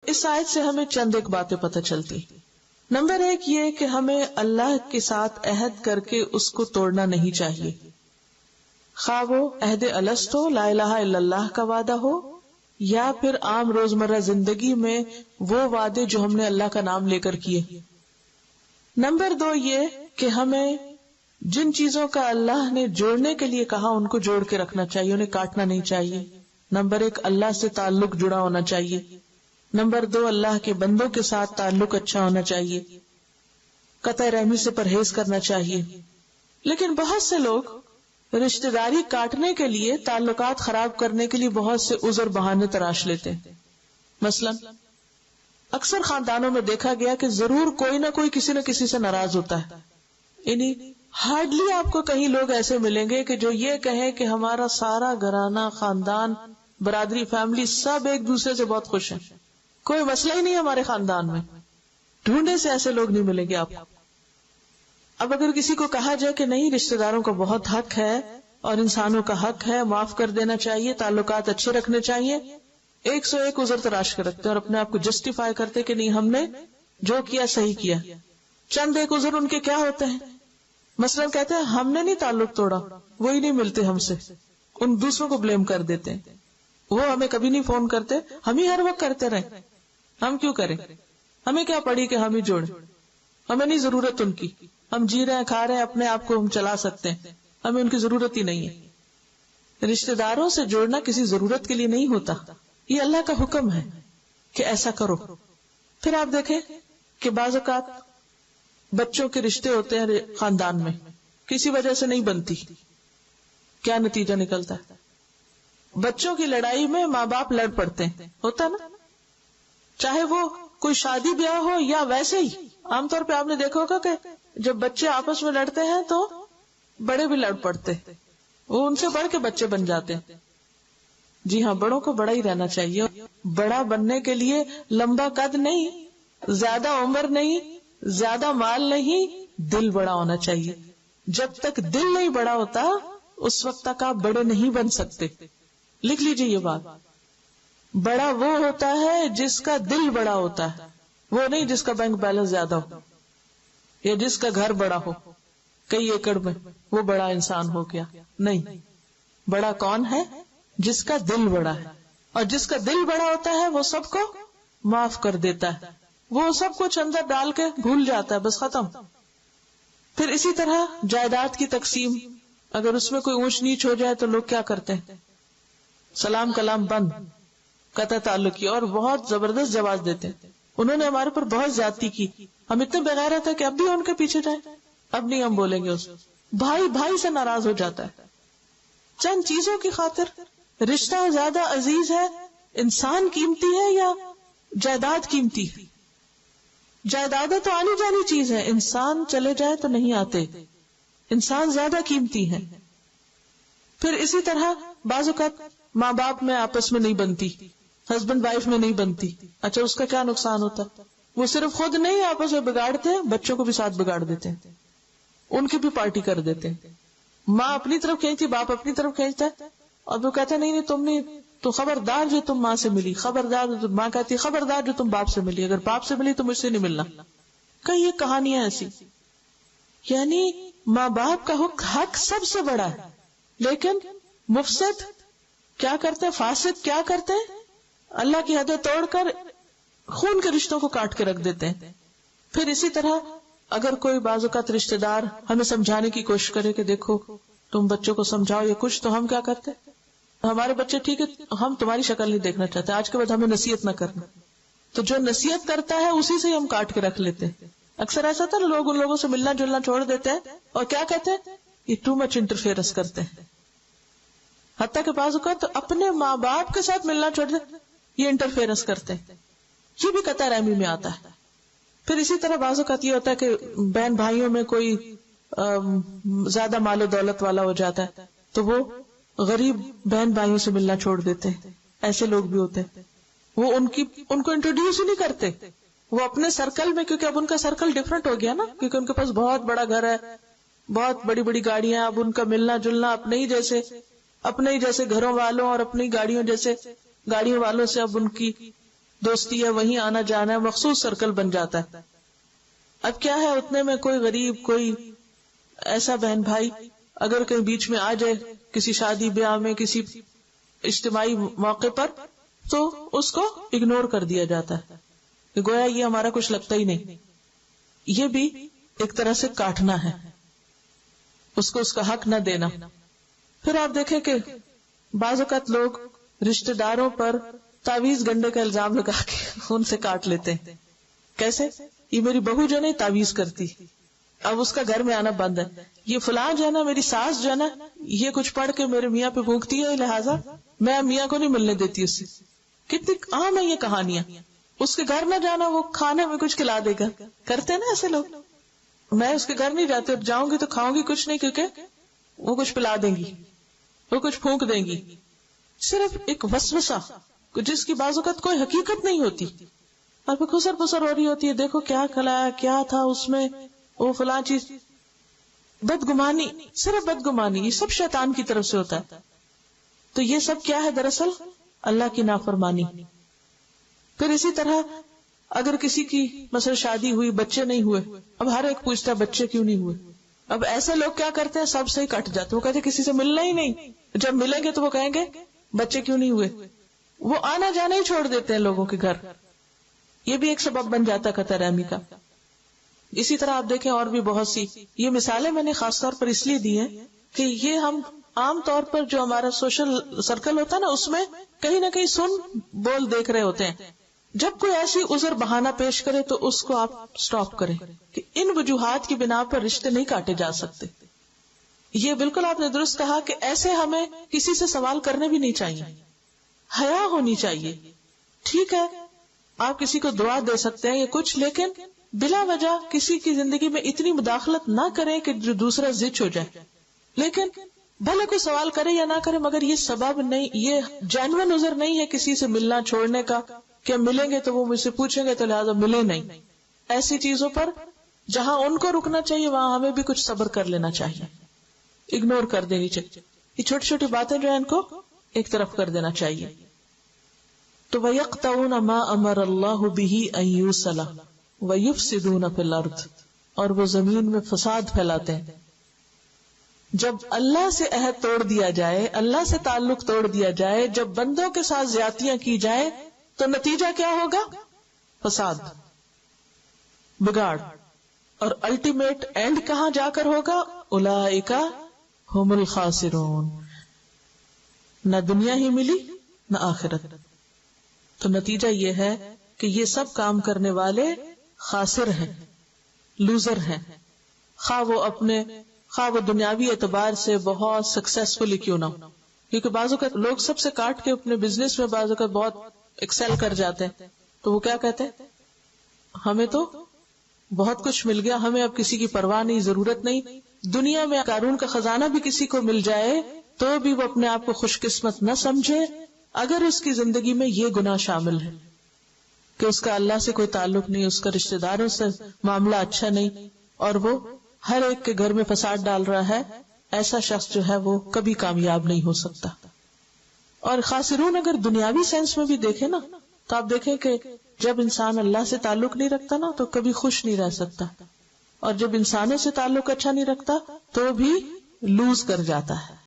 اس آیت سے ہمیں چند ایک باتیں پتہ چلتی. نمبر 1 یہ کہ ہمیں اللہ کے ساتھ عہد کر کے اس کو توڑنا نہیں چاہیے، خواہ وہ عہد الست ہو، لا الہ الا اللہ کا وعدہ ہو، یا پھر عام روزمرہ زندگی میں وہ وعدے جو ہم نے اللہ کا نام لے کر کیے. نمبر 2 یہ کہ ہمیں جن چیزوں کا اللہ نے جوڑنے کے لیے کہا ان کو جوڑ کے رکھنا چاہیے، انہیں کاٹنا نہیں چاہیے. نمبر 1 اللہ سے تعلق جڑا ہونا چاہیے. نمبر 2 اللہ کے بندوں کے ساتھ تعلق اچھا ہونا چاہیے، قطع رحمی سے پرہیز کرنا چاہیے. لیکن بہت سے لوگ رشتہ داری کاٹنے کے لیے، تعلقات خراب کرنے کے لیے بہت سے عذر بہانے تراش لیتے ہیں. مثلا اکثر خاندانوں میں دیکھا گیا کہ ضرور کوئی نہ کوئی کسی نہ کسی سے ناراض ہوتا ہے. یعنی ہارڈلی آپ کو کہیں لوگ ایسے ملیں گے کہ جو یہ کہیں کہ ہمارا سارا گھرانہ، خاندان، برادری، فیملی سب ایک دوسرے سے بہت خوش ہیں، کوئی مسئلہ ہی نہیں ہمارے خاندان میں. ڈھونڈے سے ایسے لوگ نہیں ملیں گے آپ. اب اگر کسی کو کہا جائے کہ نہیں، رشتہ داروں کا بہت حق ہے اور انسانوں کا حق ہے، معاف کر دینا چاہیے، تعلقات اچھے رکھنے چاہیے، 101 عذر تراش کر رکھتے اور اپنے آپ کو جسٹیفائی کرتے کہ نہیں، ہم نے جو کیا صحیح کیا. چند ایک عذر ان کے کیا ہوتے ہیں؟ مثلا کہتے ہیں ہم نے نہیں تعلق توڑا، وہی نہیں ملتے ہم سے، ان دوسروں کو بلیم کر دیتے ہیں. وہ ہمیں کبھی نہیں فون کرتے، ہم ہی ہر وقت کرتے رہے، ہم کیوں کریں، ہمیں کیا پڑی کہ ہم ہی جوڑیں، ہمیں نہیں ضرورت ان کی، ہم جی رہے ہیں، کھا رہے ہیں، اپنے آپ کو ہم چلا سکتے ہیں، ہمیں ان کی ضرورت ہی نہیں ہے. رشتہ داروں سے جوڑنا کسی ضرورت کے لیے نہیں ہوتا، یہ اللہ کا حکم ہے کہ ایسا کرو. پھر آپ دیکھیں کہ بعض اوقات بچوں کے رشتے ہوتے ہیں خاندان میں، کسی وجہ سے نہیں بنتی، کیا نتیجہ نکلتا ہے؟ بچوں کی لڑائی میں ماں باپ لڑ پڑتے ہیں، ہوتا نا، چاہے وہ کوئی شادی بیاہ ہو یا ویسے ہی. عام طور پہ آپ نے دیکھا ہوگا کہ جب بچے آپس میں لڑتے ہیں تو بڑے بھی لڑ پڑتے، وہ ان سے بڑھ کے بچے بن جاتے ہیں. جی ہاں، بڑوں کو بڑا ہی رہنا چاہیے. بڑا بننے کے لیے لمبا قد نہیں، زیادہ عمر نہیں، زیادہ مال نہیں، دل بڑا ہونا چاہیے. جب تک دل نہیں بڑا ہوتا اس وقت تک آپ بڑے نہیں بن سکتے. لکھ لیجیے یہ بات، بڑا وہ ہوتا ہے جس کا دل بڑا ہوتا ہے، وہ نہیں جس کا بینک بیلنس زیادہ ہو یا جس کا گھر بڑا ہو کئی ایکڑ میں، وہ بڑا انسان ہو گیا. نہیں، بڑا کون ہے؟ جس کا دل بڑا ہے. اور جس کا دل بڑا ہوتا ہے وہ سب کو معاف کر دیتا ہے، وہ سب کچھ اندر ڈال کے بھول جاتا ہے، بس ختم. پھر اسی طرح جائیداد کی تقسیم، اگر اس میں کوئی اونچ نیچ ہو جائے تو لوگ کیا کرتے ہیں؟ سلام کلام بند، قطع تعلق کی، اور بہت زبردست جواز دیتے ہیں. انہوں نے ہمارے پر بہت زیادتی کی، ہم اتنے بغیرت ہے کہ اب بھی ان کے پیچھے جائیں، اب نہیں ہم بولیں گے. اس بھائی بھائی سے ناراض ہو جاتا ہے چند چیزوں کی خاطر. رشتہ زیادہ عزیز ہے، انسان قیمتی ہے یا جائیداد قیمتی ہے؟ جائیدادیں تو آنی جانی چیز ہے، انسان چلے جائے تو نہیں آتے، انسان زیادہ قیمتی ہے. پھر اسی طرح بعض اوقات ماں باپ میں آپس میں نہیں بنتی، ہسبینڈ وائف میں نہیں بنتی. اچھا، اس کا کیا نقصان ہوتا؟ وہ صرف خود نہیں آپس میں بگاڑتے ہیں، بچوں کو بھی ساتھ بگاڑ دیتے ہیں، ان کی بھی پارٹی کر دیتے ہیں. ماں اپنی طرف کھینچتی، باپ اپنی طرف کھینچتا ہے، اور وہ کہتا نہیں تم نہیں، تو خبردار جو تم ماں سے ملی، خبردار. ماں کہتی خبردار جو تم باپ سے ملی، اگر باپ سے ملی تو مجھ سے نہیں ملنا. کئی یہ کہانیاں ایسی. یعنی ماں باپ کا حق سب سے بڑا ہے، لیکن مفسد کیا کرتے، فاسد کیا کرتے ہیں؟ اللہ کی حدیں توڑ کر خون کے رشتوں کو کاٹ کے رکھ دیتے ہیں. پھر اسی طرح اگر کوئی بعض اوقات رشتہ دار ہمیں سمجھانے کی کوشش کرے کہ دیکھو تم بچوں کو سمجھاؤ یا کچھ، تو ہم کیا کرتے؟ ہمارے بچے ٹھیک ہے، ہم تمہاری شکل نہیں دیکھنا چاہتے، آج کے بعد ہمیں نصیحت نہ کرنا. تو جو نصیحت کرتا ہے اسی سے ہم کاٹ کے رکھ لیتے ہیں. اکثر ایسا تھا نا، لوگ ان لوگوں سے ملنا جلنا چھوڑ دیتے ہیں اور کیا کہتے ہیں؟ یہ ٹو مچ انٹرفیئرنس کرتے ہیں. حتیٰ کہ بعض اوقات اپنے ماں باپ کے ساتھ ملنا چھوڑ دیتے، یہ انٹرفیئرنس کرتے ہیں. یہ بھی قطع رحمی میں آتا ہے. پھر اسی طرح بعض اوقات یہ ہوتا ہے کہ بہن بھائیوں میں کوئی زیادہ مال و دولت والا ہو جاتا ہے تو وہ غریب بہن بھائیوں سے ملنا چھوڑ دیتے ہیں. ایسے لوگ بھی ہوتے ہیں، وہ ان کو انٹروڈیوس ہی نہیں کرتے. وہ اپنے سرکل میں، کیونکہ اب ان کا سرکل ڈفرنٹ ہو گیا نا، کیونکہ ان کے پاس بہت بڑا گھر ہے، بہت بڑی بڑی گاڑیاں، اب ان کا ملنا جلنا اپنے ہی جیسے گھروں والوں اور اپنی گاڑیوں جیسے گاڑیوں والوں سے اب ان کی دوستی ہے، وہیں آنا جانا ہے، مخصوص سرکل بن جاتا ہے. اب کیا ہے، اتنے میں کوئی غریب، کوئی ایسا بہن بھائی اگر کہیں بیچ میں آ جائے کسی شادی بیاہ میں، کسی اجتماعی موقع پر، تو اس کو اگنور کر دیا جاتا ہے کہ گویا یہ ہمارا کچھ لگتا ہی نہیں. یہ بھی ایک طرح سے کاٹنا ہے، اس کو اس کا حق نہ دینا. پھر آپ دیکھیں کہ بعض اوقات لوگ رشتہ داروں پر تعویذ گنڈے کا الزام لگا کے ان سے کاٹ لیتے ہیں. کیسے؟ یہ میری بہو جو نہیں تعویذ کرتی، اب اس کا گھر میں آنا بند ہے. یہ فلاں جو ہے نا، میری ساس جو ہے نا، یہ کچھ پڑھ کے میرے میاں پہ بھونکتی ہے، لہٰذا میں میاں کو نہیں ملنے دیتی اس سے. کتنی عام ہے یہ کہانیاں. اس کے گھر نہ جانا، وہ کھانے میں کچھ کھلا دے گا. کرتے ہیں نا ایسے لوگ. میں اس کے گھر نہیں جاتی، جاؤں گی تو کھاؤں گی کچھ نہیں، کیونکہ وہ کچھ پلا دیں گی، وہ کچھ پھونک دیں گی. صرف ایک وسوسہ جس کی بعض اوقات کوئی حقیقت نہیں ہوتی، اور پھر خسر پسر ہو رہی ہوتی ہے، دیکھو کیا کھلایا، کیا تھا اس میں، وہ فلاں چیز. بدگمانی، صرف بدگمانی، یہ سب شیطان کی طرف سے ہوتا ہے. تو یہ سب کیا ہے؟ دراصل اللہ کی نافرمانی. پھر اسی طرح اگر کسی کی مثلا شادی ہوئی، بچے نہیں ہوئے، اب ہر ایک پوچھتا ہے بچے کیوں نہیں ہوئے. اب ایسے لوگ کیا کرتے ہیں، سب سے ہی کٹ جاتے. وہ کہتے ہیں کسی سے ملنا ہی نہیں. جب ملیں گے تو وہ کہیں گے بچے کیوں نہیں ہوئے. وہ آنا جانا ہی چھوڑ دیتے ہیں لوگوں کے گھر. یہ بھی ایک سبب بن جاتا ہے قطع رحمی کا. اسی طرح آپ دیکھیں اور بھی بہت سی یہ مثالیں میں نے خاص طور پر اس لیے دی ہیں کہ یہ ہم عام طور پر جو ہمارا سوشل سرکل ہوتا ہے نا، اس میں کہیں نہ کہیں سن بول دیکھ رہے ہوتے ہیں. جب کوئی ایسی عذر بہانہ پیش کرے تو اس کو آپ سٹاپ کریں کہ ان وجوہات کی بنا پر رشتے نہیں کاٹے جا سکتے. یہ بالکل آپ نے درست کہا کہ ایسے ہمیں کسی سے سوال کرنے بھی نہیں چاہیے. حیا ہونی چاہیے. ٹھیک ہے آپ کسی کو دعا دے سکتے ہیں یا کچھ، لیکن بلا وجہ کسی کی زندگی میں اتنی مداخلت نہ کریں کہ جو دوسرا زچ ہو جائے. لیکن بھلے کوئی سوال کرے یا نہ کرے، مگر یہ سبب نہیں، یہ جینوئن عذر نہیں ہے کسی سے ملنا چھوڑنے کا کہ ملیں گے تو وہ مجھ سے پوچھیں گے تو لہٰذا ملے نہیں. ایسی چیزوں پر جہاں ان کو رکنا چاہیے وہاں ہمیں بھی کچھ صبر کر لینا چاہیے، اگنور کر دینی چاہیے. یہ چھوٹی چھوٹی باتیں جو ہیں ان کو ایک طرف کر دینا چاہیے. تو وَيَقْطَعُونَ مَا أَمَرَ اللَّهُ بِهِ أَن يُوصَلَ وَيُفْسِدُونَ فِي الْأَرْضِ، اور وہ زمین میں فساد پھیلاتے ہیں. جب اللہ سے عہد توڑ دیا جائے، اللہ سے تعلق توڑ دیا جائے، جب بندوں کے ساتھ زیادتیاں کی جائیں تو نتیجہ کیا ہوگا؟ فساد، بگاڑ. اور الٹیمیٹ اینڈ کہاں جا کر ہوگا؟ اولئک ھم الخاسرون. نہ دنیا ہی ملی نہ آخرت. تو نتیجہ یہ ہے کہ یہ سب کام کرنے والے خاسر ہیں، لوزر ہیں، خواہ وہ دنیاوی اعتبار سے بہت سکسیسفلی کیوں نہ ہو. کیونکہ بعض اوقات لوگ سب سے کاٹ کے اپنے بزنس میں بعض اوقات بہت ایکسل کر جاتے ہیں، تو وہ کیا کہتے ہیں، ہمیں تو بہت کچھ مل گیا، ہمیں اب کسی کی پرواہ نہیں، ضرورت نہیں. دنیا میں قارون کا خزانہ بھی کسی کو مل جائے تو بھی وہ اپنے آپ کو خوش قسمت نہ سمجھے اگر اس کی زندگی میں یہ گناہ شامل ہے کہ اس کا اللہ سے کوئی تعلق نہیں، اس کا رشتہ داروں سے معاملہ اچھا نہیں، اور وہ ہر ایک کے گھر میں فساد ڈال رہا ہے. ایسا شخص جو ہے وہ کبھی کامیاب نہیں ہو سکتا. اور خاسرون اگر دنیاوی سینس میں بھی دیکھیں نا، تو آپ دیکھیں کہ جب انسان اللہ سے تعلق نہیں رکھتا نا تو کبھی خوش نہیں رہ سکتا، اور جب انسانوں سے تعلق اچھا نہیں رکھتا تو بھی لوز کر جاتا ہے.